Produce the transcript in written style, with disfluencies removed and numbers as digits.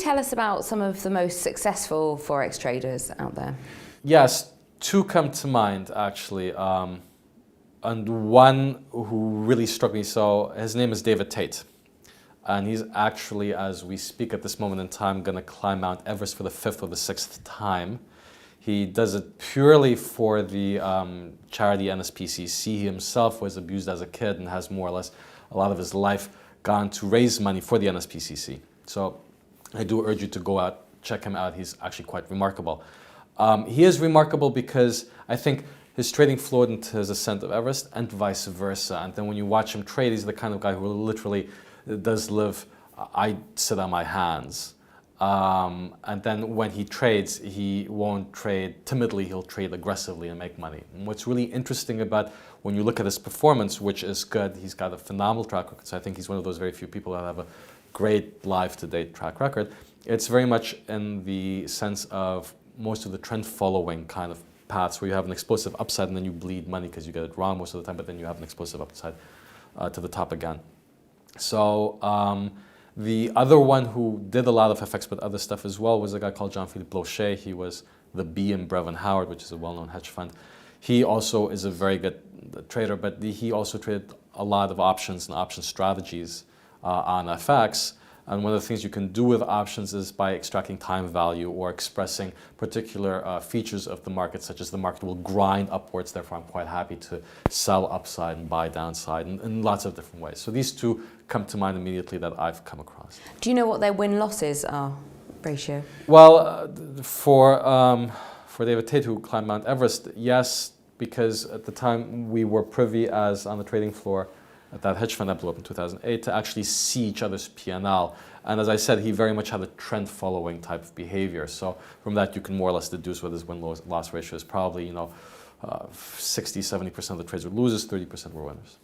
tell us about some of the most successful forex traders out there? Yes, two come to mind actually, and one who really struck me. So his name is David Tate, and he's actually, as we speak at this moment in time, going to climb Mount Everest for the 5th or the 6th time. He does it purely for the charity NSPCC. He himself was abused as a kid and has more or less a lot of his life gone to raise money for the NSPCC. So I do urge you to go out, check him out. He's actually quite remarkable. He is remarkable because I think his trading flowed into his ascent of Everest and vice versa. And then when you watch him trade, he's the kind of guy who literally does live, I sit on my hands. And then when he trades, he won't trade timidly, he'll trade aggressively and make money. And what's really interesting about when you look at his performance, which is good, he's got a phenomenal track record. So I think he's one of those very few people that have a great life-to-date track record. It's very much in the sense of most of the trend following kind of paths where you have an explosive upside and then you bleed money because you get it wrong most of the time, but then you have an explosive upside to the top again. So the other one who did a lot of FX but other stuff as well was a guy called Jean-Philippe Blanchet. He was the B in Brevin Howard, which is a well-known hedge fund. He also is a very good trader, but he also traded a lot of options and option strategies on FX. And one of the things you can do with options is by extracting time value or expressing particular features of the market, such as the market will grind upwards. Therefore, I'm quite happy to sell upside and buy downside in lots of different ways. So these two come to mind immediately that I've come across. Do you know what their win-losses are ratio? Well, for David Tate, who climbed Mount Everest, yes, because at the time we were privy as on the trading floor at that hedge fund that blew up in 2008 to actually see each other's P&L. And as I said, he very much had a trend following type of behavior. So from that, you can more or less deduce what his win-loss ratio is probably, 60, 70% of the trades were losers, 30% were winners.